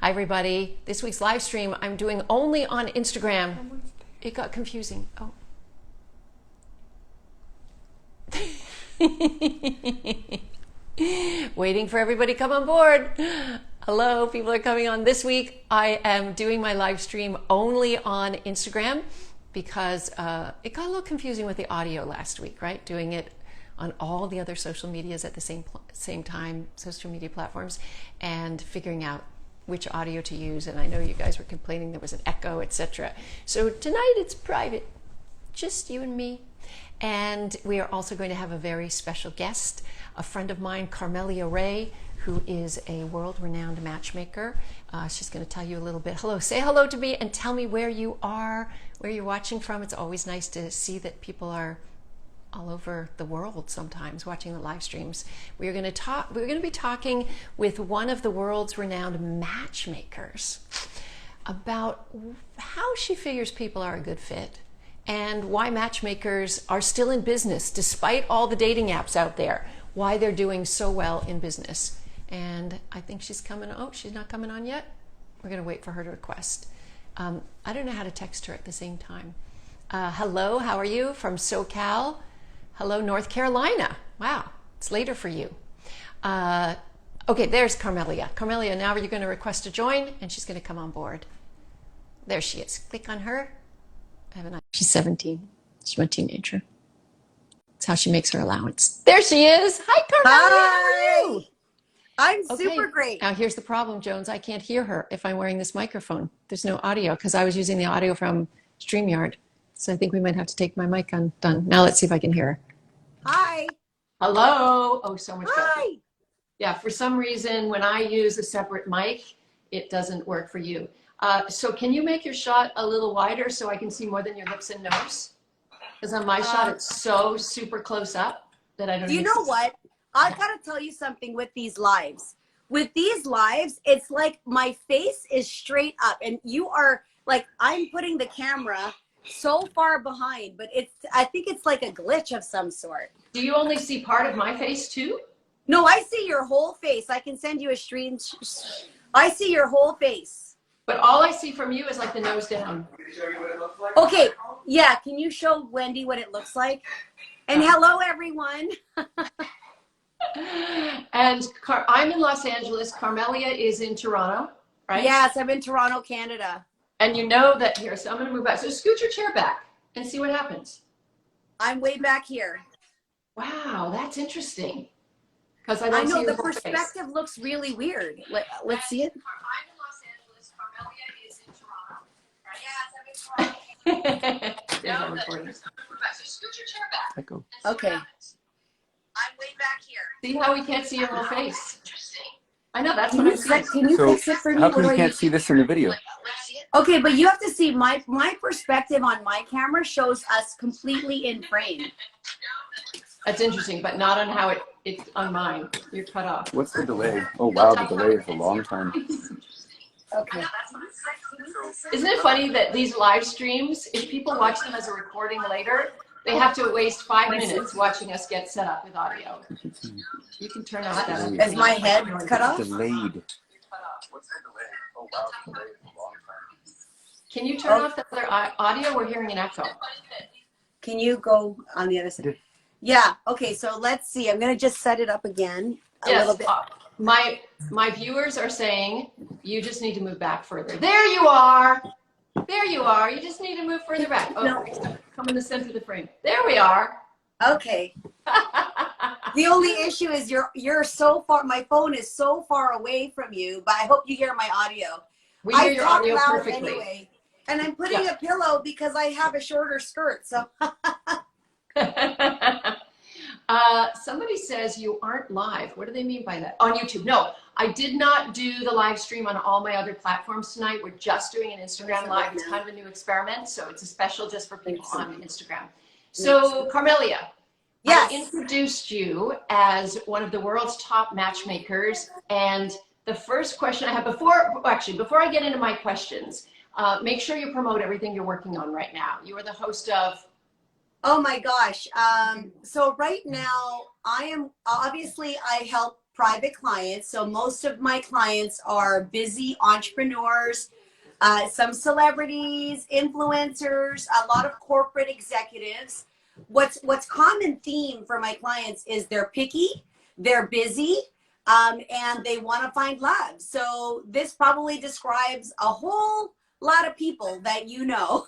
Hi everybody. This week's live stream I'm doing only on Instagram. It got confusing. Oh. Waiting for everybody to come on board. Hello, people are coming on. This week I am doing my live stream only on Instagram because it got a little confusing with the audio last week, right? Doing it on all the other social medias at the same time, social media platforms, and figuring out which audio to use. And I know you guys were complaining there was an echo, etc. So tonight it's private, just you and me. And we are also going to have a very special guest, a friend of mine, Carmelia, who is a world-renowned matchmaker. She's going to tell you a little bit. Hello, say hello to me and tell me where you are, where you're watching from. It's always nice to see that people are all over the world sometimes watching the live streams. We're going to be talking with one of the world's renowned matchmakers about how she figures people are a good fit and why matchmakers are still in business despite all the dating apps out there, why they're doing so well in business. And I think she's coming. Oh, she's not coming on yet. We're going to wait for her to request. I don't know how to text her at the same time. Hello, how are you? From SoCal. Hello, North Carolina. Wow, it's later for you. Okay, there's Carmelia. Carmelia, now you're going to request to join, and she's going to come on board. There she is. Click on her. She's 17. She's my teenager. That's how she makes her allowance. There she is. Hi, Carmelia. How are you? I'm super great. Now, here's the problem, Jones. I can't hear her if I'm wearing this microphone. There's no audio because I was using the audio from StreamYard. So I think we might have to take my mic undone. Now let's see if I can hear her. Hi. Hello. Oh, so much better. Hi. Yeah, for some reason, when I use a separate mic, it doesn't work for you. So can you make your shot a little wider so I can see more than your lips and nose? Because on my shot, it's so super close up that I don't You know what? I gotta tell you something with these lives. With these lives, it's like my face is straight up and you are like, I'm putting the camera so far behind, but I think it's like a glitch of some sort. Do you only see part of my face too? No, I see your whole face. I can send you a stream. I see your whole face. But all I see from you is like the nose down. Okay, yeah, can you show Wendy what it looks like? And hello, everyone. And I'm in Los Angeles. Carmelia is in Toronto, right? Yes, I'm in Toronto, Canada. And you know that here, so I'm going to move back. So scoot your chair back and see what happens. I'm way back here. Wow, that's interesting. Because I know see the perspective looks really weird. Let's see it. I'm in Los Angeles. Carmelia is in Toronto. Yes, I'm in Toronto. There's our recording. So scoot your chair back. Okay. I'm way back here. See how we can't see your whole face? Interesting. I know, that's what I'm saying. Can you fix it for me? How come you can't see this in the video? Okay, but you have to see my perspective on my camera shows us completely in frame. That's interesting, but not on how it's on mine. You're cut off. What's the delay? Oh wow, the delay is a long time. Okay. Isn't it funny that these live streams, if people watch them as a recording later, they have to waste 5 minutes watching us get set up with audio. You can turn off that. Is my head cut off? Delayed. Can you turn off the other audio? We're hearing an echo. Can you go on the other side? Yeah. Okay. So let's see. I'm gonna just set it up again a little bit. My viewers are saying you just need to move back further. There you are. There you are. You just need to move further back. Oh, no. Come in the center of the frame. There we are. Okay. The only issue is you're so far. My phone is so far away from you, but I hope you hear my audio. We hear your audio perfectly. Anyway, and I'm putting a pillow because I have a shorter skirt. So. Somebody says you aren't live. What do they mean by that? On YouTube. No, I did not do the live stream on all my other platforms tonight. We're just doing an Instagram live. It's kind of a new experiment, so it's a special just for people on Instagram. So, Carmelia, yes. I introduced you as one of the world's top matchmakers, and the first question I have before I get into my questions, make sure you promote everything you're working on right now. You are the host of Oh my gosh. So right now I help private clients. So most of my clients are busy entrepreneurs, some celebrities, influencers, a lot of corporate executives. What's common theme for my clients is they're picky, they're busy, and they want to find love. So this probably describes a whole lot of people that you know.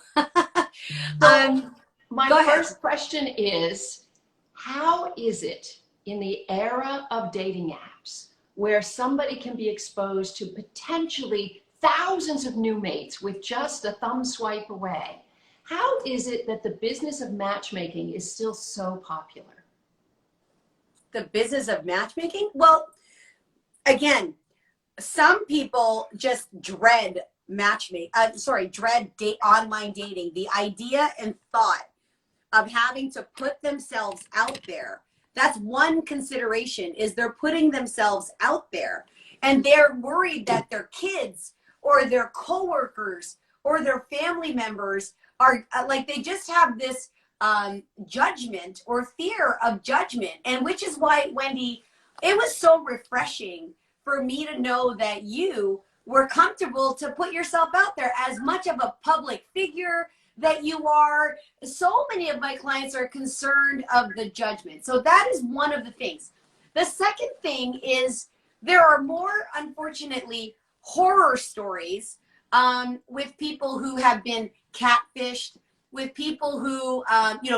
My Go ahead. first question is, how is it in the era of dating apps where somebody can be exposed to potentially thousands of new mates with just a thumb swipe away? How is it that the business of matchmaking is still so popular? The business of matchmaking? Well, again, some people just dread online dating. The idea and thought of having to put themselves out there. That's one consideration, is they're putting themselves out there, and they're worried that their kids or their coworkers or their family members are like, they just have this judgment or fear of judgment. And which is why, Wendy, it was so refreshing for me to know that you were comfortable to put yourself out there as much of a public figure that you are. So many of my clients are concerned of the judgment. So that is one of the things. The second thing is there are more, unfortunately, horror stories with people who have been catfished, with people who,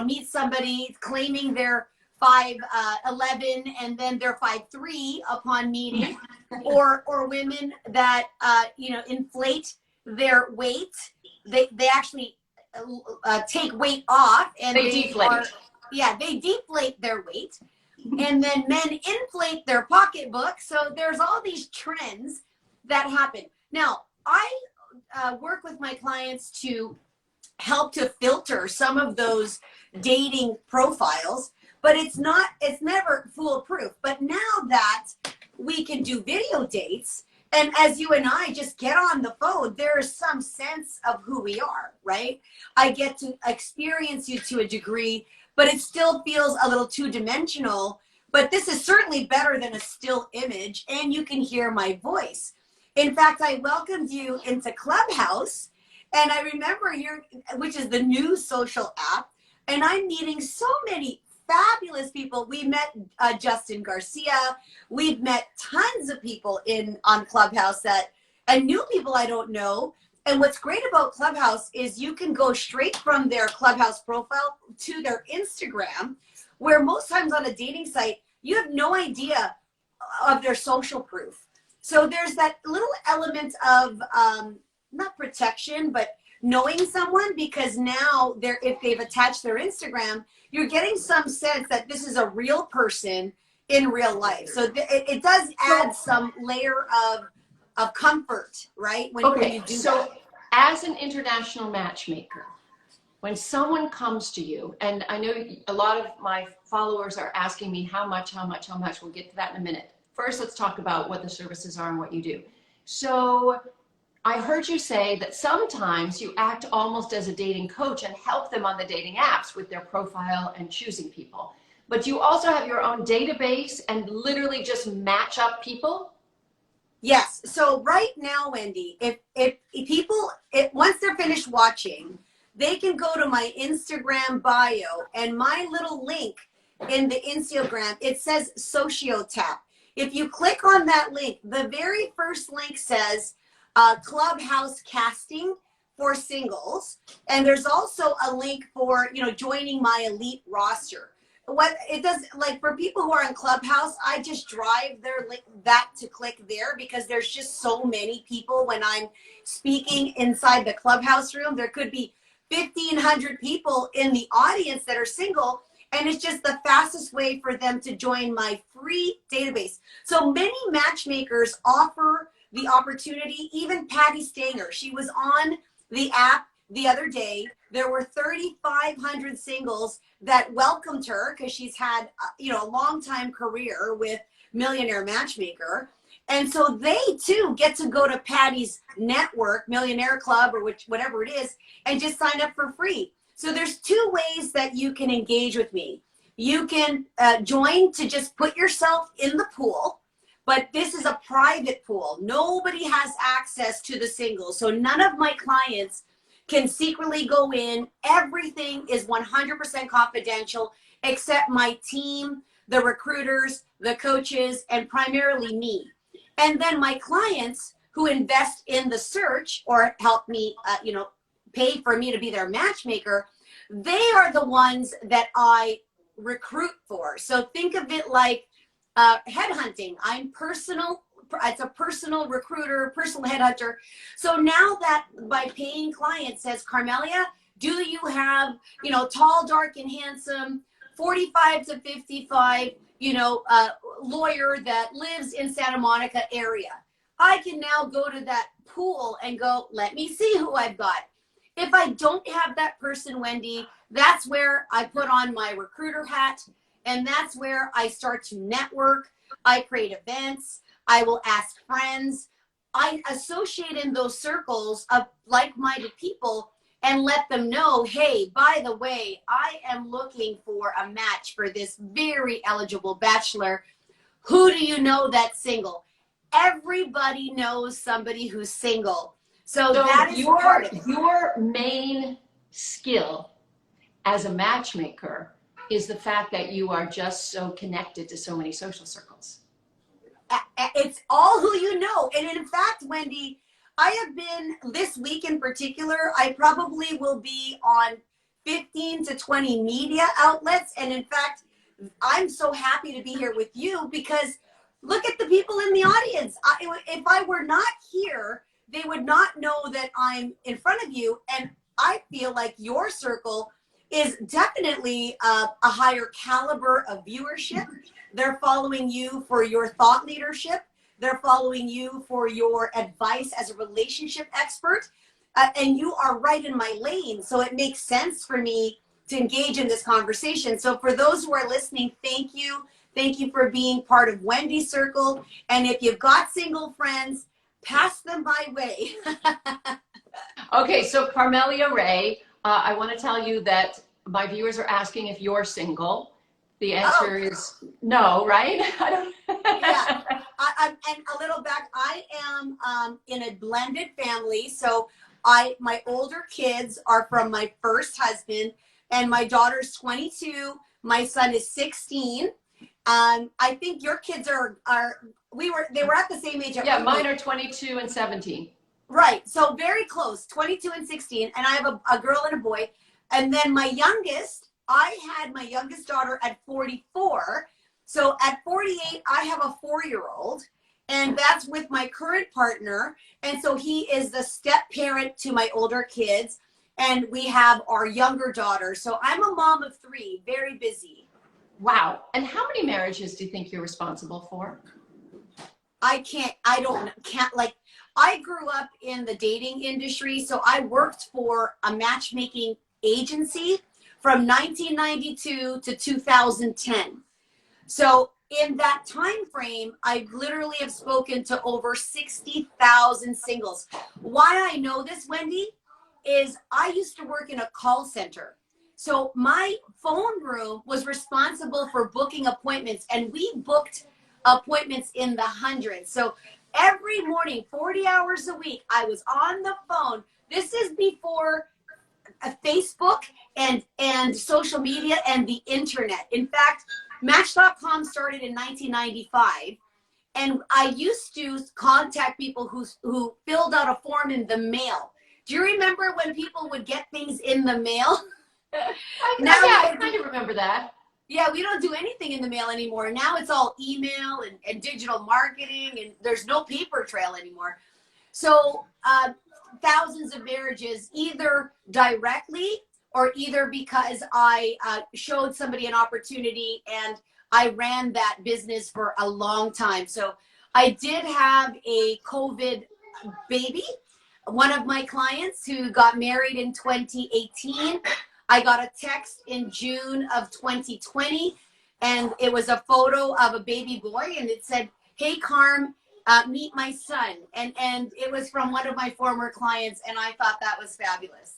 meet somebody claiming they're 5'11" and then they're 5'3" upon meeting, or women that, inflate their weight. They actually take weight off, and They deflate. They deflate their weight. And then men inflate their pocketbook. So there's all these trends that happen. Now, I work with my clients to help to filter some of those dating profiles, but it's never foolproof. But now that we can do video dates, and as you and I just get on the phone, there is some sense of who we are, right? I get to experience you to a degree, but it still feels a little two-dimensional. But this is certainly better than a still image, and you can hear my voice. In fact, I welcomed you into Clubhouse, and I remember which is the new social app, and I'm meeting so many fabulous people. We met Justin Garcia. We've met tons of people on Clubhouse and new people I don't know. And what's great about Clubhouse is you can go straight from their Clubhouse profile to their Instagram, where most times on a dating site, you have no idea of their social proof. So there's that little element of not protection, but knowing someone, because now if they've attached their Instagram, you're getting some sense that this is a real person in real life. So it does add some layer of comfort, right? When you do that. As an international matchmaker, when someone comes to you, and I know a lot of my followers are asking me how much, we'll get to that in a minute. First, let's talk about what the services are and what you do. So I heard you say that sometimes you act almost as a dating coach and help them on the dating apps with their profile and choosing people. But you also have your own database and literally just match up people? Yes. So right now, Wendy, if people, once they're finished watching, they can go to my Instagram bio, and my little link in the Instagram, it says Sociotap. If you click on that link, the very first link says Clubhouse casting for singles. And there's also a link for, joining my elite roster. What it does, like for people who are in Clubhouse, I just drive their link that to click there, because there's just so many people when I'm speaking inside the Clubhouse room. There could be 1,500 people in the audience that are single, and it's just the fastest way for them to join my free database. So many matchmakers offer the opportunity. Even Patty Stanger, she was on the app the other day. There were 3,500 singles that welcomed her because she's had, a long time career with Millionaire Matchmaker. And so they too get to go to Patty's network, Millionaire Club, or whatever it is, and just sign up for free. So there's two ways that you can engage with me. You can join to just put yourself in the pool. but this is a private pool. Nobody has access to the singles. So none of my clients can secretly go in. Everything is 100% confidential except my team, the recruiters, the coaches, and primarily me. And then my clients who invest in the search or help me, pay for me to be their matchmaker, they are the ones that I recruit for. So think of it like headhunting. It's a personal recruiter, personal headhunter. So now that my paying client says, Carmelia, do you have, tall, dark, and handsome, 45 to 55, lawyer that lives in Santa Monica area? I can now go to that pool and go, let me see who I've got. If I don't have that person, Wendy, that's where I put on my recruiter hat, and that's where I start to network. I create events. I will ask friends. I associate in those circles of like-minded people and let them know, hey, by the way, I am looking for a match for this very eligible bachelor. Who do you know that's single? Everybody knows somebody who's single. So that is part of it. Your main skill as a matchmaker is the fact that you are just so connected to so many social circles. It's all who you know. And in fact, Wendy, I have been, this week in particular, I probably will be on 15 to 20 media outlets. And in fact, I'm so happy to be here with you because look at the people in the audience. If I were not here, they would not know that I'm in front of you. And I feel like your circle is definitely a higher caliber of viewership. They're following you for your thought leadership. They're following you for your advice as a relationship expert. And you are right in my lane. So it makes sense for me to engage in this conversation. So for those who are listening, thank you. Thank you for being part of Wendy's circle. And if you've got single friends, pass them my way. Okay, so Carmelia Ray, I want to tell you that my viewers are asking if you're single. The answer is no, right? I don't. Yeah, and a little back. I am in a blended family, so my older kids are from my first husband, and my daughter's 22. My son is 16. I think your kids they were at the same age. Yeah, mine are 22 and 17. Right, so very close, 22 and 16, and I have a girl and a boy. And then my youngest, I had my youngest daughter at 44. So at 48, I have a 4-year-old, and that's with my current partner. And so he is the step parent to my older kids, and we have our younger daughter. So I'm a mom of 3, very busy. Wow. And how many marriages do you think you're responsible for? I grew up in the dating industry, so I worked for a matchmaking agency from 1992 to 2010. So in that time frame, I literally have spoken to over 60,000 singles. Why I know this, Wendy, is I used to work in a call center. So my phone room was responsible for booking appointments, and we booked appointments in the hundreds. So every morning, 40 hours a week, I was on the phone. This is before Facebook and social media and the internet. In fact, Match.com started in 1995, and I used to contact people who filled out a form in the mail. Do you remember when people would get things in the mail? I kind of remember that. Yeah, we don't do anything in the mail anymore. Now it's all email and digital marketing, and there's no paper trail anymore. So thousands of marriages, either directly or either because I showed somebody an opportunity and I ran that business for a long time. So I did have a COVID baby. One of my clients who got married in 2018, I got a text in June of 2020, and it was a photo of a baby boy, and it said, "Hey, Carm, meet my son." And it was from one of my former clients, and I thought that was fabulous.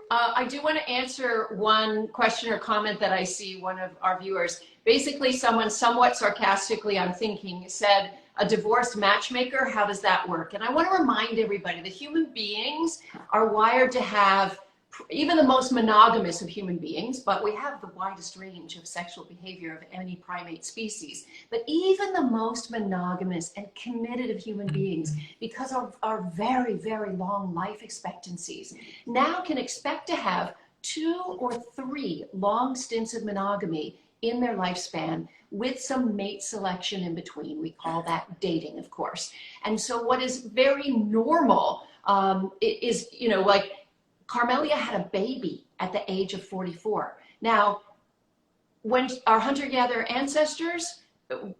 I do want to answer one question or comment that I see one of our viewers. Basically, someone somewhat sarcastically, I'm thinking, said, a divorced matchmaker, how does that work? And I want to remind everybody that human beings are wired to have even the most monogamous of human beings, but we have the widest range of sexual behavior of any primate species. But even the most monogamous and committed of human beings, because of our very, very long life expectancies, now can expect to have 2 or 3 long stints of monogamy in their lifespan with some mate selection in between. We call that dating, of course. And so what is very normal is, you know, like, Carmelia had a baby at the age of 44. Now, when our hunter-gatherer ancestors,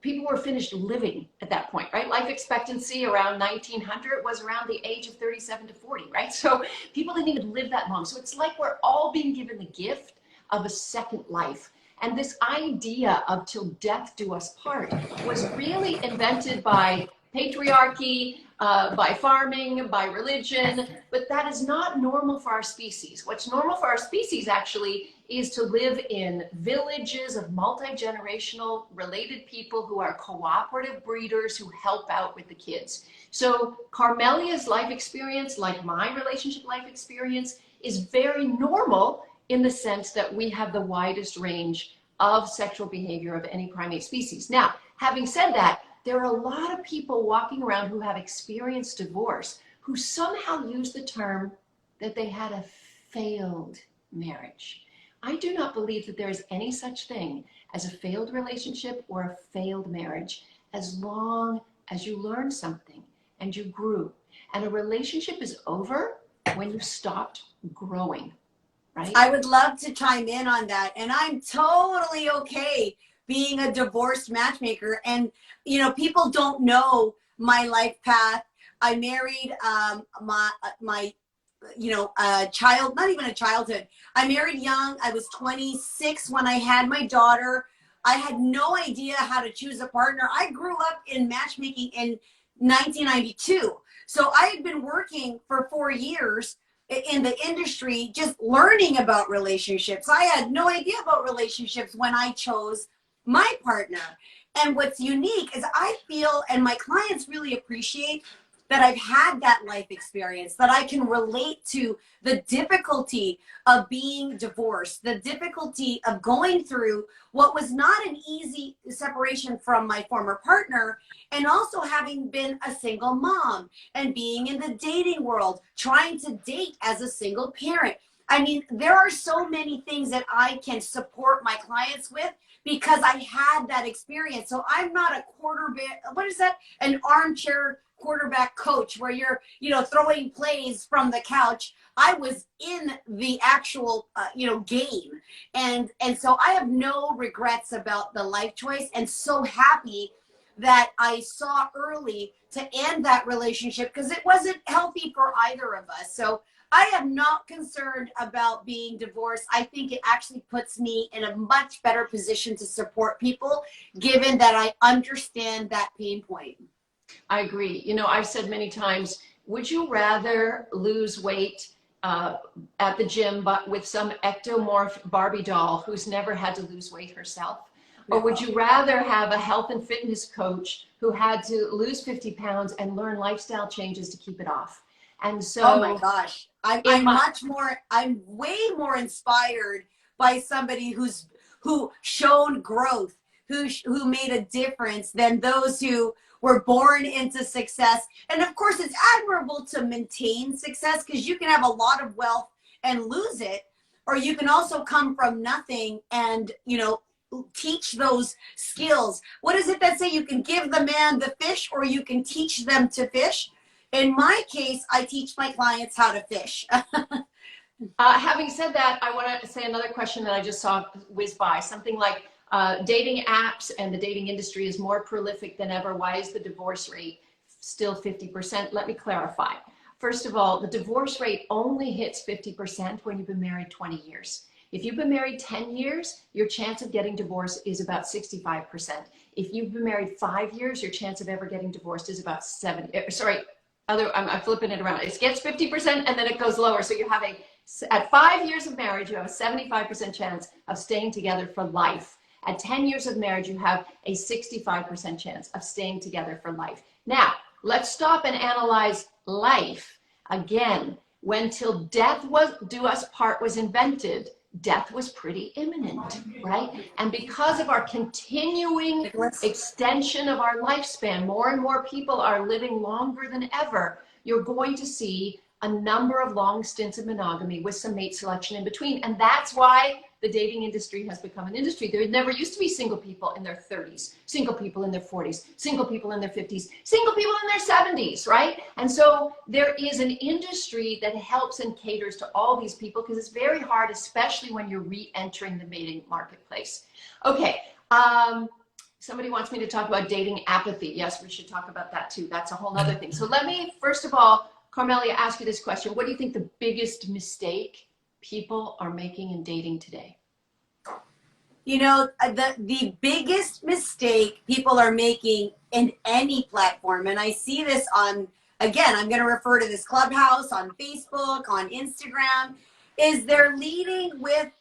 people were finished living at that point, right? Life expectancy around 1900 was around the age of 37 to 40, right? So people didn't even live that long. So it's like we're all being given the gift of a second life. And this idea of till death do us part was really invented by patriarchy, by farming, by religion, but that is not normal for our species. What's normal for our species actually is to live in villages of multi-generational related people who are cooperative breeders who help out with the kids. So Carmelia's life experience, like my relationship life experience, is very normal in the sense that we have the widest range of sexual behavior of any primate species. Now, having said that, there are a lot of people walking around who have experienced divorce who somehow use the term that they had a failed marriage. I do not believe that there is any such thing as a failed relationship or a failed marriage, as long as you learned something and you grew. And a relationship is over when you stopped growing, right? I would love to chime in on that. And I'm totally okay being a divorced matchmaker. And, you know, people don't know my life path. I married my child, not even a childhood. I married young. I was 26 when I had my daughter. I had no idea how to choose a partner. I grew up in matchmaking in 1992. So I had been working for 4 years in the industry, just learning about relationships. I had no idea about relationships when I chose my partner. And what's unique is I feel, and my clients really appreciate, that I've had that life experience, that I can relate to the difficulty of being divorced, the difficulty of going through what was not an easy separation from my former partner, and also having been a single mom and being in the dating world, trying to date as a single parent. I mean, there are so many things that I can support my clients with because I had that experience. So I'm not a quarterback, what is that? An armchair quarterback coach where you're, you know, throwing plays from the couch. I was in the actual, game. And so I have no regrets about the life choice, and so happy that I saw early to end that relationship because it wasn't healthy for either of us. So I am not concerned about being divorced. I think it actually puts me in a much better position to support people, given that I understand that pain point. I agree. You know, I've said many times, would you rather lose weight at the gym, but with some ectomorph Barbie doll who's never had to lose weight herself? Or would you rather have a health and fitness coach who had to lose 50 pounds and learn lifestyle changes to keep it off? And so, oh my gosh, I'm way more inspired by somebody who shown growth, who made a difference, than those who were born into success. And of course, it's admirable to maintain success because you can have a lot of wealth and lose it, or you can also come from nothing and, you know, teach those skills. What is it that say you can give the man the fish or you can teach them to fish? In my case, I teach my clients how to fish. Having said that, I want to say another question that I just saw whiz by. Something like dating apps and the dating industry is more prolific than ever. Why is the divorce rate still 50%? Let me clarify. First of all, the divorce rate only hits 50% when you've been married 20 years. If you've been married 10 years, your chance of getting divorced is about 65%. If you've been married 5 years, your chance of ever getting divorced is about I'm flipping it around. It gets 50% and then it goes lower. So you have at 5 years of marriage, you have a 75% chance of staying together for life. At 10 years of marriage, you have a 65% chance of staying together for life. Now, let's stop and analyze life. Again, when till death do us part was invented, death was pretty imminent, right? And because of our continuing extension of our lifespan, more and more people are living longer than ever, you're going to see a number of long stints of monogamy with some mate selection in between. And that's why the dating industry has become an industry. There never used to be single people in their 30s, single people in their 40s, single people in their 50s, single people in their 70s, right? And so there is an industry that helps and caters to all these people because it's very hard, especially when you're re-entering the mating marketplace. Okay, somebody wants me to talk about dating apathy. Yes, we should talk about that too. That's a whole other thing. So let me, first of all, Carmelia, ask you this question. What do you think the biggest mistake people are making in dating today? You know, the biggest mistake people are making in any platform, and I see this on, again, I'm going to refer to this Clubhouse, on Facebook, on Instagram, is they're leading with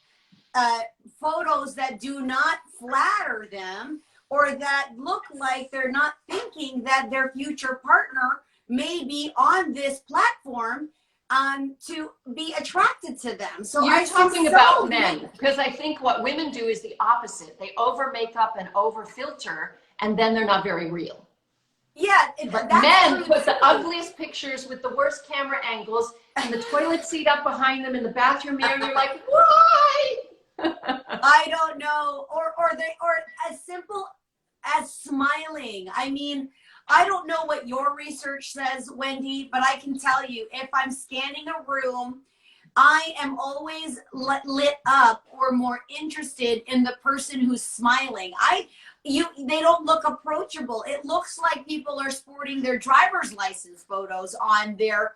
photos that do not flatter them or that look like they're not thinking that their future partner may be on this platform to be attracted to them. So you're talking about men, because I think what women do is the opposite. They over make up and over filter, and then they're not very real. Yeah, but men put the ugliest pictures with the worst camera angles and the toilet seat up behind them in the bathroom mirror. You're like, why? I don't know. Or as simple as smiling. I mean, I don't know what your research says, Wendy, but I can tell you, if I'm scanning a room, I am always lit up or more interested in the person who's smiling. They don't look approachable. It looks like people are sporting their driver's license photos on their,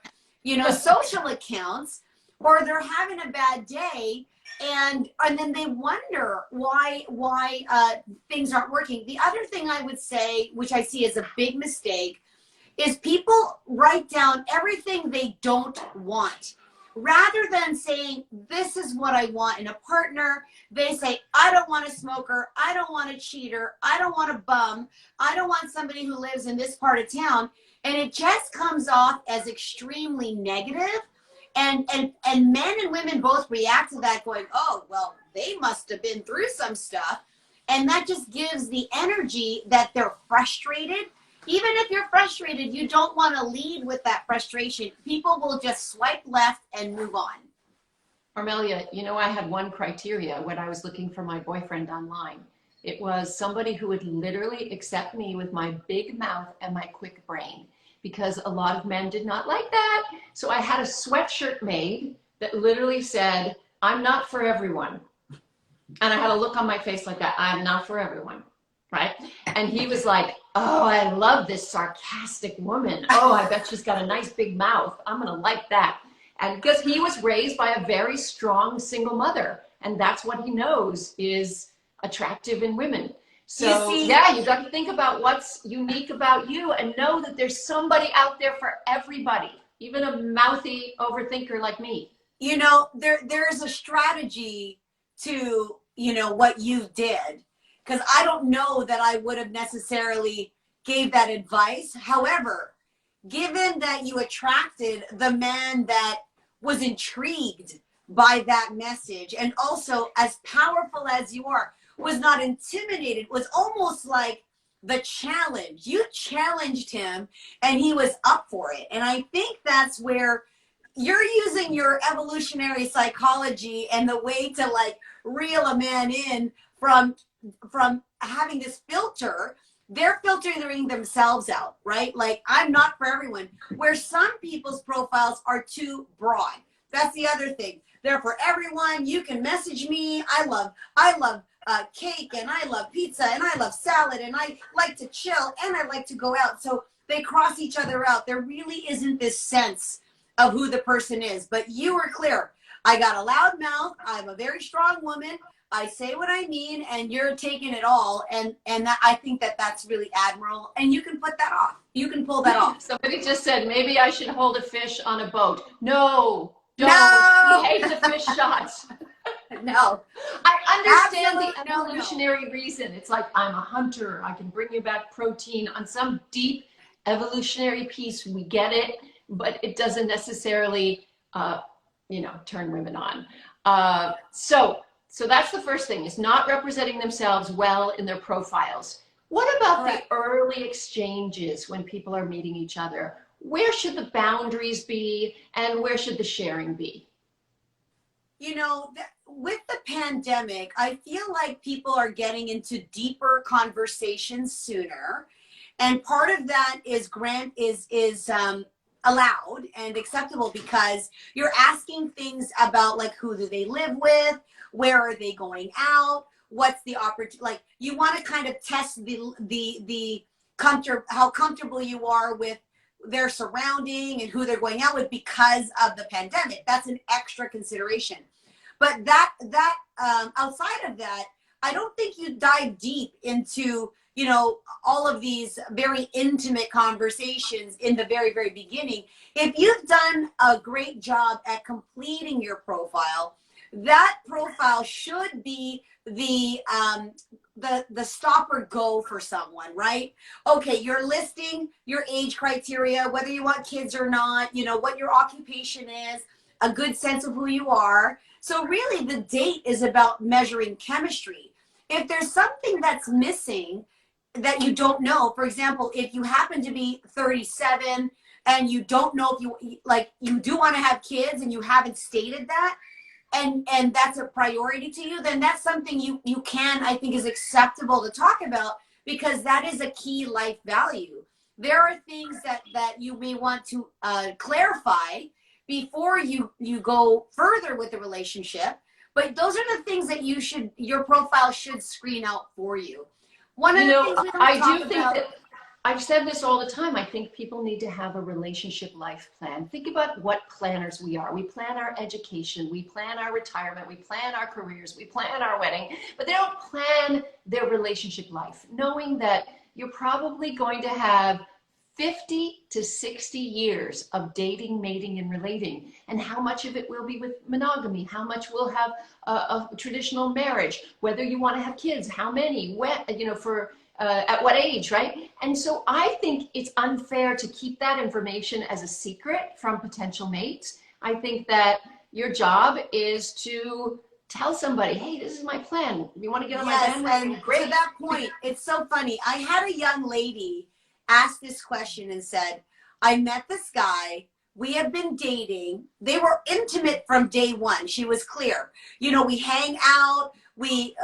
social accounts, or they're having a bad day. And then they wonder why things aren't working. The other thing I would say, which I see as a big mistake, is people write down everything they don't want. Rather than saying, this is what I want in a partner, they say, I don't want a smoker, I don't want a cheater, I don't want a bum, I don't want somebody who lives in this part of town. And it just comes off as extremely negative. And men and women both react to that going, oh, well, they must have been through some stuff. And that just gives the energy that they're frustrated. Even if you're frustrated, you don't want to lead with that frustration. People will just swipe left and move on. Carmelia, I had one criteria when I was looking for my boyfriend online. It was somebody who would literally accept me with my big mouth and my quick brain, because a lot of men did not like that. So I had a sweatshirt made that literally said, I'm not for everyone. And I had a look on my face like that, I'm not for everyone, right? And he was like, oh, I love this sarcastic woman. Oh, I bet she's got a nice big mouth. I'm gonna like that. And because he was raised by a very strong single mother, and that's what he knows is attractive in women. So you got to think about what's unique about you and know that there's somebody out there for everybody, even a mouthy overthinker like me. There's a strategy to, what you did, because I don't know that I would have necessarily gave that advice. However, given that you attracted the man that was intrigued by that message, and also as powerful as you are, was not intimidated, was almost like the challenge. You challenged him and he was up for it. And I think that's where you're using your evolutionary psychology and the way to reel a man in from having this filter. They're filtering themselves out, right? Like, I'm not for everyone. Where some people's profiles are too broad. That's the other thing. They're for everyone. You can message me. I love cake, and I love pizza, and I love salad, and I like to chill, and I like to go out. So they cross each other out. There really isn't this sense of who the person is. But you were clear. I got a loud mouth. I'm a very strong woman. I say what I mean, and you're taking it all. And that, I think that's really admirable. And you can put that off. You can pull that off. Somebody just said, maybe I should hold a fish on a boat. No, don't. No. He hates the fish shots. No. I understand Absolute the no. evolutionary reason. It's like, I'm a hunter. I can bring you back protein on some deep evolutionary piece. We get it, but it doesn't necessarily, turn women on. So that's the first thing, is not representing themselves well in their profiles. What about Correct. the early exchanges when people are meeting each other? Where should the boundaries be, and where should the sharing be? With the pandemic, I feel like people are getting into deeper conversations sooner. And part of that is allowed and acceptable, because you're asking things about, like, who do they live with, where are they going out, what's the opportunity, like, you want to kind of test the how comfortable you are with their surrounding and who they're going out with because of the pandemic. That's an extra consideration. But outside of that, I don't think you dive deep into, all of these very intimate conversations in the very, very beginning. If you've done a great job at completing your profile, that profile should be the stop or go for someone, right? Okay, you're listing your age criteria, whether you want kids or not, what your occupation is, a good sense of who you are. So really the date is about measuring chemistry. If there's something that's missing that you don't know, for example, if you happen to be 37 and you don't know if you do want to have kids and you haven't stated that, and that's a priority to you, then that's something you can, I think, is acceptable to talk about, because that is a key life value. There are things that you may want to clarify before you go further with the relationship, but those are the things that your profile should screen out for you. One of the things we I do think that I've said this all the time. I think people need to have a relationship life plan. Think about what planners we are. We plan our education, we plan our retirement, we plan our careers, we plan our wedding, but they don't plan their relationship life, knowing that you're probably going to have 50 to 60 years of dating, mating, and relating, and how much of it will be with monogamy, how much will have a traditional marriage, whether you want to have kids, how many, when, at what age, right? And so I think it's unfair to keep that information as a secret from potential mates. I think that your job is to tell somebody, hey, this is my plan. You want to get on my bandwagon? And Great. to that point, it's so funny. I had a young lady ask this question and said, I met this guy. We have been dating. They were intimate from day one. She was clear. We hang out. We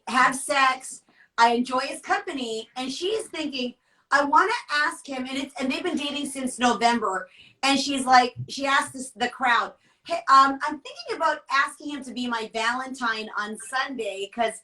have sex. I enjoy his company. And she's thinking, I want to ask him. And they've been dating since November. And she's like, she asked the crowd, hey, I'm thinking about asking him to be my Valentine on Sunday, because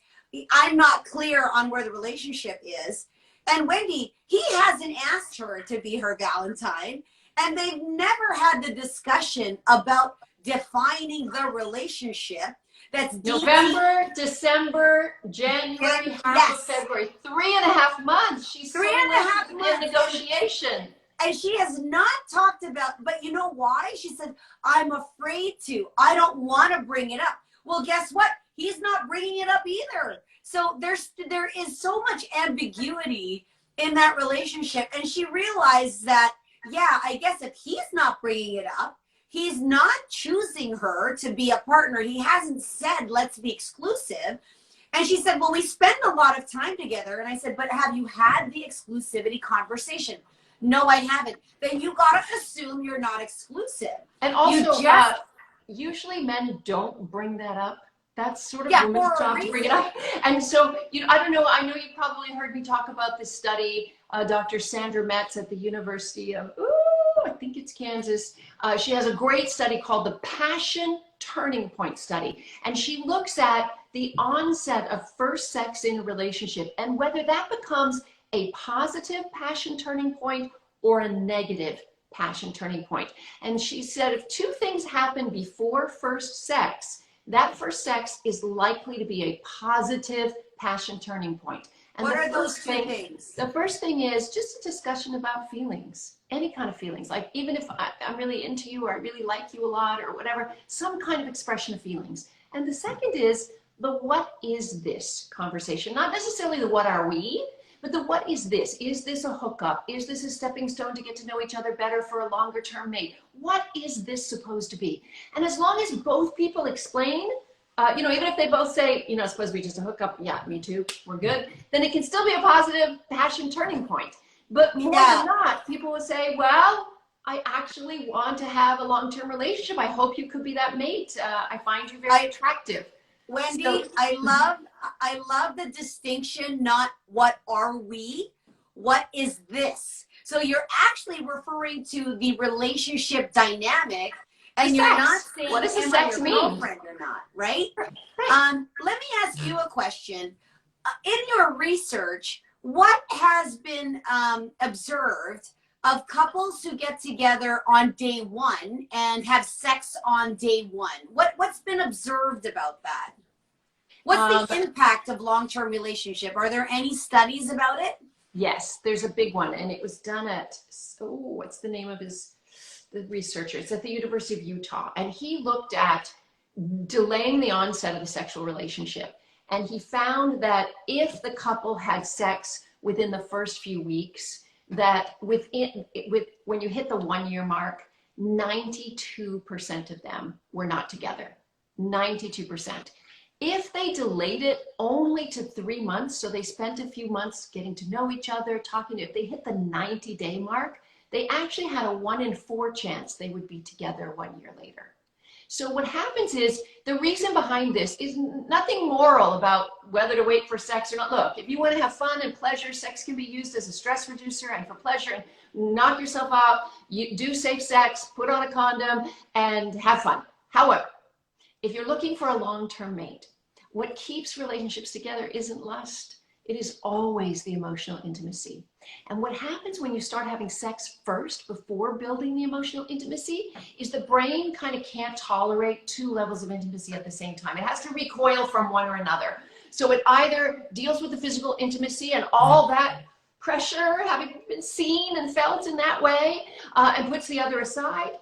I'm not clear on where the relationship is. And Wendy, he hasn't asked her to be her Valentine, and they've never had the discussion about defining the relationship. That's November, December, January, half of February, 3.5 months. She's 3.5 months in negotiation. And she has not talked about, but you know why? She said, I'm afraid to. I don't want to bring it up. Well, guess what? He's not bringing it up either. So there is so much ambiguity in that relationship. And she realized that, yeah, I guess if he's not bringing it up, he's not choosing her to be a partner. He hasn't said, let's be exclusive. And she said, well, we spend a lot of time together. And I said, but have you had the exclusivity conversation? No, I haven't. Then you got to assume you're not exclusive. And also, usually men don't bring that up. That's sort of women's job to bring it up. And so, I don't know. I know you probably heard me talk about this study. Dr. Sandra Metz at the University of, I think it's Kansas. She has a great study called the Passion Turning Point Study. And she looks at the onset of first sex in a relationship and whether that becomes a positive passion turning point or a negative passion turning point. And she said if two things happen before first sex, that first sex is likely to be a positive passion turning point. And what are those two things? The first thing is just a discussion about feelings, any kind of feelings. Like even if I'm really into you or I really like you a lot or whatever, some kind of expression of feelings. And the second is the what is this conversation, not necessarily the what are we, but the what is this? Is this a hookup? Is this a stepping stone to get to know each other better for a longer term mate? What is this supposed to be? And as long as both people explain, you know, even if they both say, you know, it's supposed to be just a hookup, yeah, me too, we're good, then it can still be a positive passion turning point. But more than not, people will say, well, I actually want to have a long-term relationship. I hope you could be that mate. I find you very attractive. Wendy, So, I love the distinction, not what are we, what is this? So you're actually referring to the relationship dynamic, and you're not saying what does the am sex I your mean? girlfriend or not, right? Let me ask you a question. In your research, what has been observed of couples who get together on day one and have sex on day one? What's been observed about that? What's the impact of long-term relationship? Are there any studies about it? Yes, there's a big one, and it was done at, what's the name of the researcher? It's at the University of Utah, and he looked at delaying the onset of the sexual relationship. And he found that if the couple had sex within the first few weeks, that when you hit the 1 year mark, 92% of them were not together. 92%. If they delayed it only to 3 months, so they spent a few months getting to know each other, talking, if they hit the 90-day mark, they actually had a 1 in 4 chance they would be together 1 year later. So what happens is, the reason behind this is nothing moral about whether to wait for sex or not. Look, if you want to have fun and pleasure, sex can be used as a stress reducer and for pleasure, and knock yourself out, you do safe sex, put on a condom, and have fun. However, if you're looking for a long-term mate, what keeps relationships together isn't lust. It is always the emotional intimacy. And what happens when you start having sex first before building the emotional intimacy is the brain kind of can't tolerate 2 levels of intimacy at the same time. It has to recoil from one or another. So it either deals with the physical intimacy and all that pressure, having been seen and felt in that way, and puts the other aside.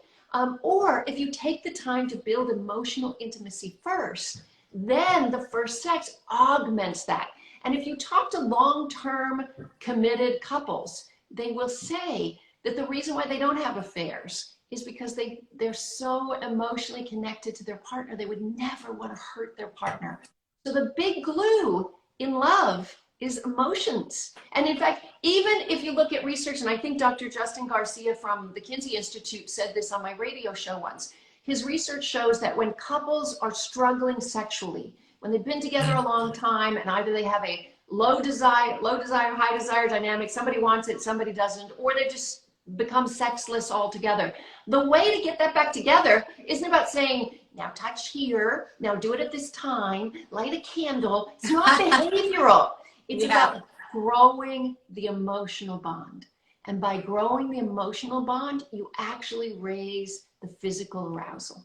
Or if you take the time to build emotional intimacy first, then the first sex augments that. And if you talk to long-term committed couples, they will say that the reason why they don't have affairs is because they're so emotionally connected to their partner, they would never want to hurt their partner. So the big glue in love is emotions. And in fact, even if you look at research, and I think Dr. Justin Garcia from the Kinsey Institute said this on my radio show once, his research shows that when couples are struggling sexually, when they've been together a long time and either they have a low desire, high desire dynamic, somebody wants it, somebody doesn't, or they just become sexless altogether. The way to get that back together isn't about saying, now touch here, now do it at this time, light a candle. It's not behavioral. It's about growing the emotional bond. And by growing the emotional bond, you actually raise the physical arousal.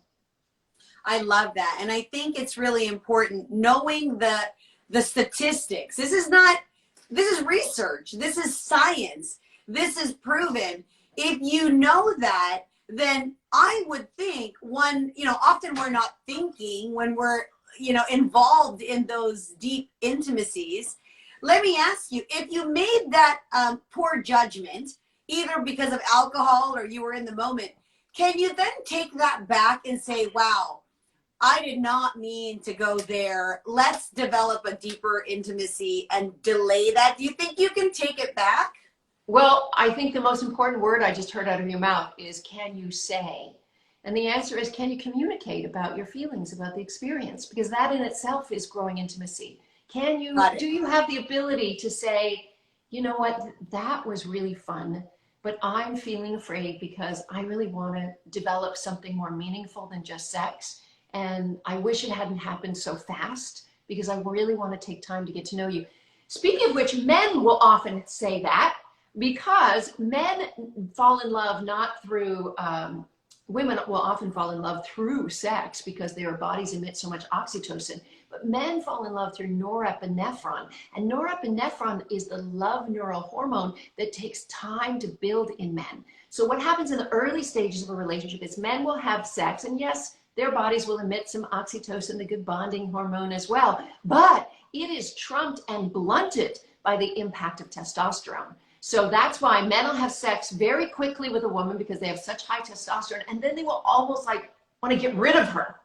I love that. And I think it's really important knowing the statistics. This is research. This is science. This is proven. If you know that, then I would think often we're not thinking when we're, involved in those deep intimacies. Let me ask you, if you made that poor judgment, either because of alcohol or you were in the moment, can you then take that back and say, wow, I did not mean to go there. Let's develop a deeper intimacy and delay that. Do you think you can take it back? Well, I think the most important word I just heard out of your mouth is, can you say? And the answer is, can you communicate about your feelings, about the experience? Because that in itself is growing intimacy. Do you have the ability to say, you know what, that was really fun, but I'm feeling afraid because I really want to develop something more meaningful than just sex. And I wish it hadn't happened so fast because I really want to take time to get to know you. Speaking of which, men will often say that because men fall in love not through, women will often fall in love through sex because their bodies emit so much oxytocin. But men fall in love through norepinephrine. And norepinephrine is the love neural hormone that takes time to build in men. So what happens in the early stages of a relationship is men will have sex, and yes, their bodies will emit some oxytocin, the good bonding hormone as well. But it is trumped and blunted by the impact of testosterone. So that's why men will have sex very quickly with a woman because they have such high testosterone, and then they will almost like want to get rid of her.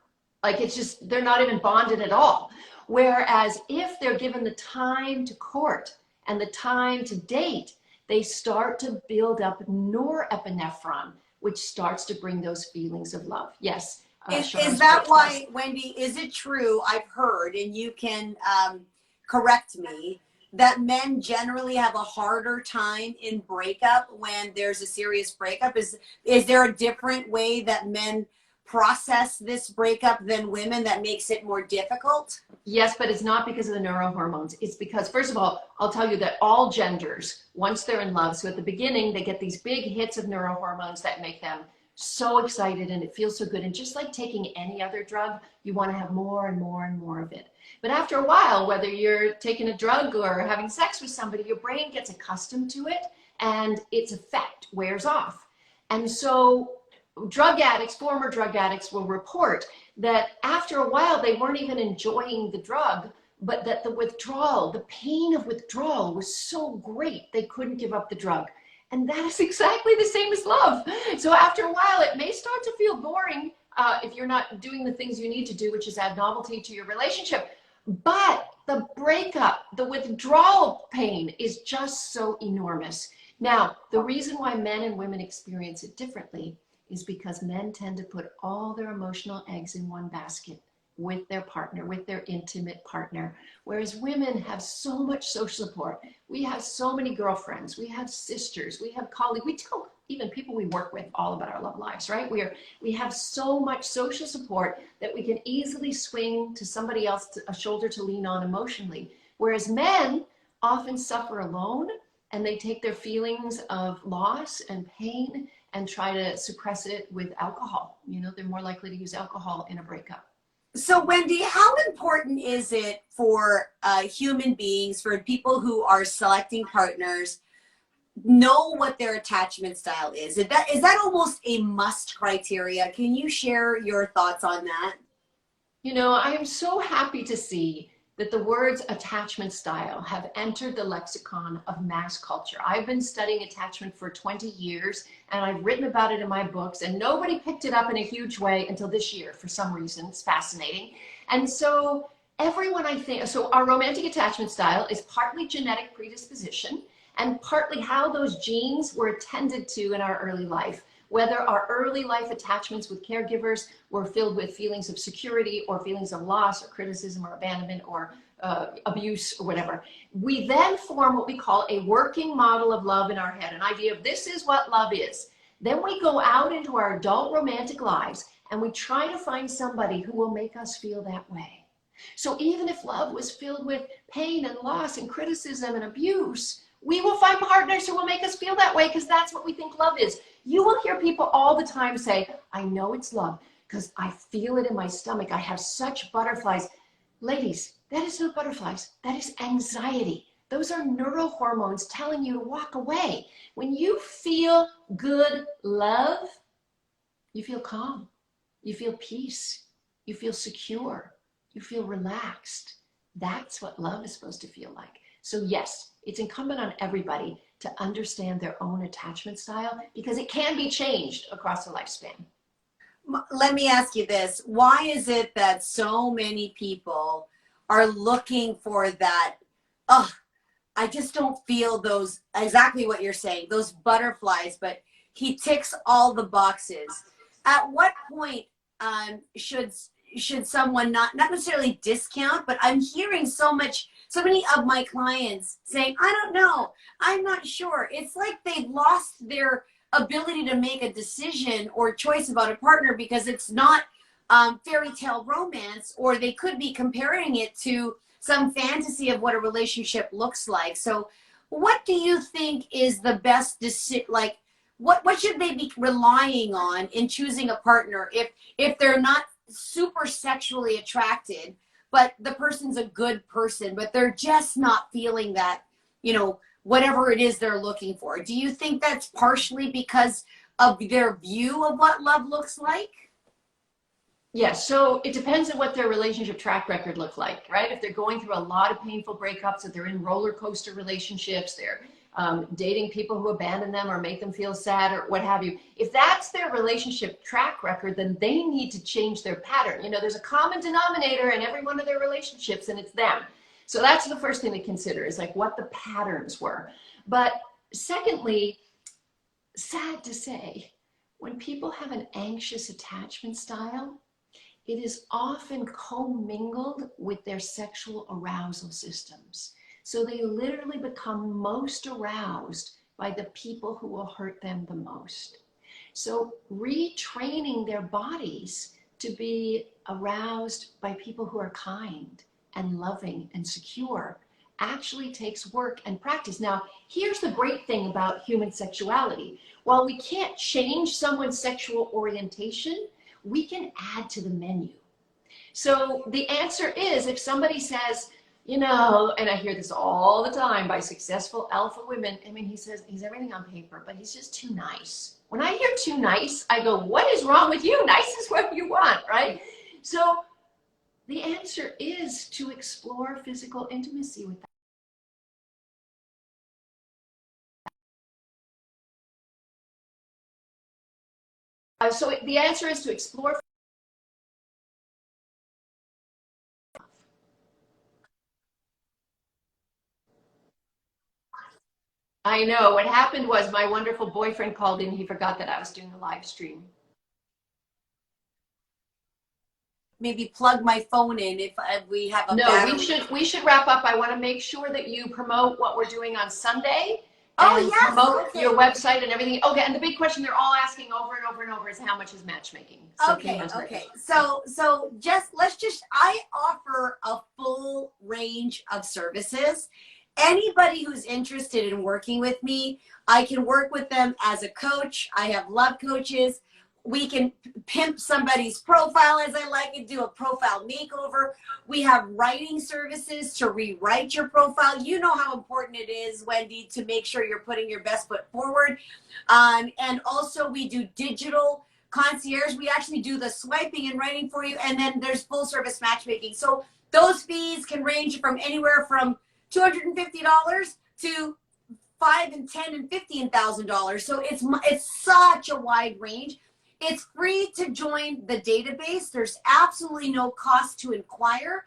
Like it's just, they're not even bonded at all. Whereas if they're given the time to court and the time to date, they start to build up norepinephrine, which starts to bring those feelings of love. Yes. Is that why, Wendy, is it true, I've heard, and you can correct me, that men generally have a harder time in breakup when there's a serious breakup? Is there a different way that men process this breakup than women that makes it more difficult? Yes, but it's not because of the neurohormones. It's because, first of all, I'll tell you that all genders, once they're in love, so at the beginning, they get these big hits of neurohormones that make them so excited and it feels so good. And just like taking any other drug, you want to have more and more and more of it. But after a while, whether you're taking a drug or having sex with somebody, your brain gets accustomed to it and its effect wears off. And so drug addicts, former drug addicts will report that after a while, they weren't even enjoying the drug, but that the withdrawal, the pain of withdrawal was so great, they couldn't give up the drug. And that is exactly the same as love. So after a while, it may start to feel boring if you're not doing the things you need to do, which is add novelty to your relationship. But the breakup, the withdrawal pain is just so enormous. Now, the reason why men and women experience it differently is because men tend to put all their emotional eggs in one basket with their partner, with their intimate partner, whereas women have so much social support. We have so many girlfriends, we have sisters, we have colleagues, we tell even people we work with all about our love lives, right? We have so much social support that we can easily swing to somebody else, a shoulder to lean on emotionally, whereas men often suffer alone and they take their feelings of loss and pain and try to suppress it with alcohol. You know, they're more likely to use alcohol in a breakup. So Wendy, how important is it for human beings, for people who are selecting partners, know what their attachment style is? Is that almost a must criteria? Can you share your thoughts on that? You know, I am so happy to see that the words attachment style have entered the lexicon of mass culture. I've been studying attachment for 20 years and I've written about it in my books and nobody picked it up in a huge way until this year for some reason. It's fascinating. And so everyone, I think, so our romantic attachment style is partly genetic predisposition and partly how those genes were attended to in our early life. Whether our early life attachments with caregivers were filled with feelings of security or feelings of loss or criticism or abandonment or abuse or whatever. We then form what we call a working model of love in our head, an idea of this is what love is. Then we go out into our adult romantic lives and we try to find somebody who will make us feel that way. So even if love was filled with pain and loss and criticism and abuse, we will find partners who will make us feel that way because that's what we think love is. You will hear people all the time say, I know it's love because I feel it in my stomach. I have such butterflies. Ladies, that is not butterflies. That is anxiety. Those are neurohormones telling you to walk away. When you feel good love, you feel calm. You feel peace. You feel secure. You feel relaxed. That's what love is supposed to feel like. So yes, it's incumbent on everybody to understand their own attachment style because it can be changed across the lifespan. Let me ask you this. Why is it that so many people are looking for that, oh, I just don't feel those, exactly what you're saying, those butterflies, but he ticks all the boxes. At what point should someone not necessarily discount, but I'm hearing so many of my clients saying, I don't know, I'm not sure. It's like they've lost their ability to make a decision or choice about a partner because it's not fairy tale romance, or they could be comparing it to some fantasy of what a relationship looks like. So what do you think is the best decision? Like, what should they be relying on in choosing a partner if they're not super sexually attracted, but the person's a good person, but they're just not feeling that, you know, whatever it is they're looking for? Do you think that's partially because of their view of what love looks like? Yes, so it depends on what their relationship track record look like, right? If they're going through a lot of painful breakups, if they're in roller coaster relationships, they're dating people who abandon them or make them feel sad or what have you. If that's their relationship track record, then they need to change their pattern. You know, there's a common denominator in every one of their relationships, and it's them. So that's the first thing to consider is like what the patterns were. But secondly, sad to say, when people have an anxious attachment style, it is often commingled with their sexual arousal systems. So they literally become most aroused by the people who will hurt them the most. So retraining their bodies to be aroused by people who are kind and loving and secure actually takes work and practice. Now, here's the great thing about human sexuality. While we can't change someone's sexual orientation, we can add to the menu. So the answer is, if somebody says, you know, and I hear this all the time by successful alpha women, I mean, he says he's everything on paper, but he's just too nice. When I hear too nice, I go, what is wrong with you? Nice is what you want, right? So the answer is to explore physical intimacy with them. So the answer is to explore. I know. What happened was my wonderful boyfriend called in. He forgot that I was doing a live stream. Maybe plug my phone in if we have a No, battery. we should wrap up. I want to make sure that you promote what we're doing on Sunday Oh, and yes. promote Okay. your website and everything. Okay, and the big question they're all asking over and over and over is how much is matchmaking? So Okay. So I offer a full range of services. Anybody who's interested in working with me, I can work with them as a coach. I have love coaches. We can pimp somebody's profile, as I like it, do a profile makeover. We have writing services to rewrite your profile. You know how important it is, Wendy, to make sure you're putting your best foot forward. And also we do digital concierge. We actually do the swiping and writing for you. And then there's full service matchmaking. So those fees can range from anywhere from $250 to $5,000 and $10,000 and $15,000. So it's such a wide range. It's free to join the database. There's absolutely no cost to inquire.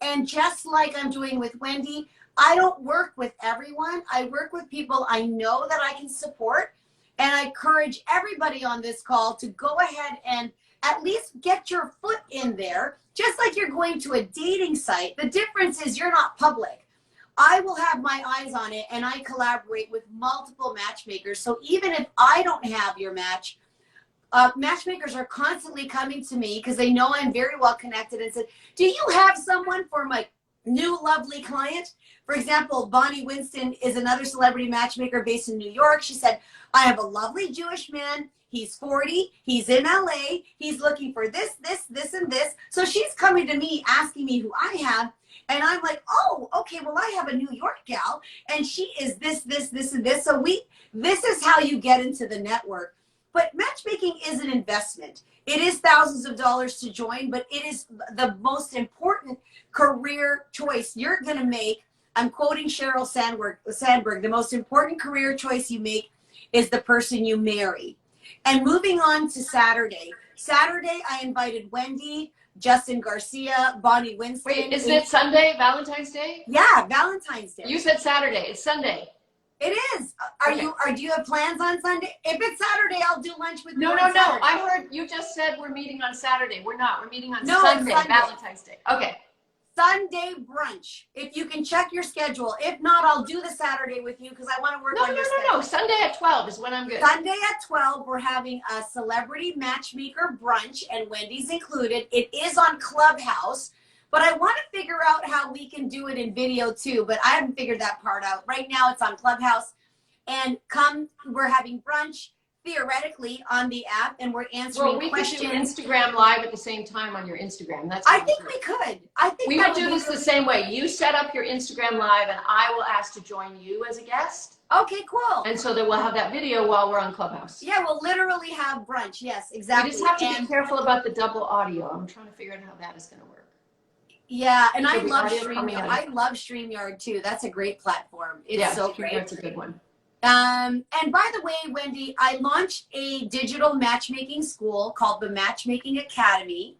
And just like I'm doing with Wendy, I don't work with everyone. I work with people I know that I can support. And I encourage everybody on this call to go ahead and at least get your foot in there, just like you're going to a dating site. The difference is you're not public. I will have my eyes on it, and I collaborate with multiple matchmakers. So even if I don't have your match, matchmakers are constantly coming to me because they know I'm very well connected and said, do you have someone for my new lovely client? For example, Bonnie Winston is another celebrity matchmaker based in New York. She said, I have a lovely Jewish man. He's 40. He's in LA. He's looking for this, and this. So she's coming to me asking me who I have. And I'm like, oh, okay, well, I have a New York gal, and she is this, and this. So this is how you get into the network. But matchmaking is an investment. It is thousands of dollars to join, but it is the most important career choice you're going to make. I'm quoting Sheryl Sandberg, the most important career choice you make is the person you marry. And moving on to Saturday. Saturday, I invited Wendy, Justin Garcia, Bonnie Winston. Wait, isn't it Sunday, Valentine's Day? Yeah, Valentine's Day. You said Saturday. It's Sunday. It is. Do you have plans on Sunday? If it's Saturday, I'll do lunch with you. No. Saturday. I heard you just said we're meeting on Saturday. We're not. We're meeting on Sunday, Valentine's Day. Okay. Sunday brunch. If you can check your schedule. If not, I'll do the Saturday with you because I want to work on your schedule. No. Sunday at 12 is when I'm good. Sunday at 12, we're having a celebrity matchmaker brunch, and Wendy's included. It is on Clubhouse. But I want to figure out how we can do it in video too, but I haven't figured that part out. Right now it's on Clubhouse. And we're having brunch theoretically on the app, and we're answering questions. Could do Instagram Live at the same time on your Instagram. I think we could. We would do this the same way. You set up your Instagram Live, and I will ask to join you as a guest. Okay, cool. And so that we'll have that video while we're on Clubhouse. Yeah, we'll literally have brunch. Yes, exactly. We just have to be careful about the double audio. I'm trying to figure out how that is going to work. Yeah, and I So the love audio coming StreamYard. in. I love StreamYard too. That's a great platform. It's Yeah, so great. StreamYard's a good one. And by the way, Wendy, I launched a digital matchmaking school called the Matchmaking Academy.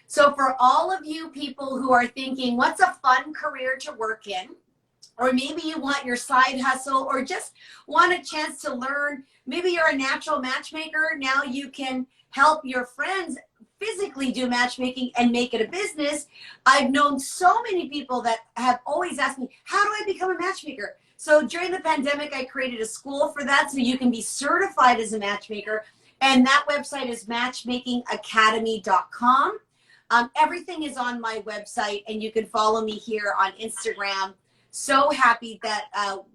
So for all of you people who are thinking, what's a fun career to work in? Or maybe you want your side hustle or just want a chance to learn. Maybe you're a natural matchmaker. Now you can help your friends physically do matchmaking and make it a business. I've known so many people that have always asked me, how do I become a matchmaker? So during the pandemic, I created a school for that so you can be certified as a matchmaker. And that website is matchmakingacademy.com. Everything is on my website, and you can follow me here on Instagram. So happy that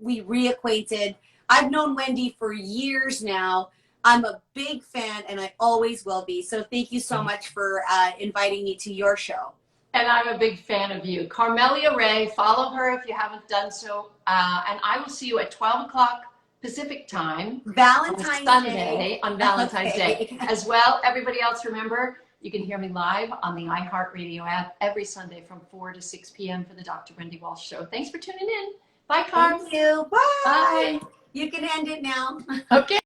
we reacquainted. I've known Wendy for years now. I'm a big fan, and I always will be. So thank you so much for inviting me to your show. And I'm a big fan of you. Carmelia Ray, follow her if you haven't done so. And I will see you at 12 o'clock Pacific time. Valentine's Sunday, on Valentine's Okay. Day. As well, everybody else, remember, you can hear me live on the iHeartRadio app every Sunday from 4 to 6 p.m. for the Dr. Wendy Walsh Show. Thanks for tuning in. Bye, Carm. Thank you. Bye. Bye. You can end it now. Okay.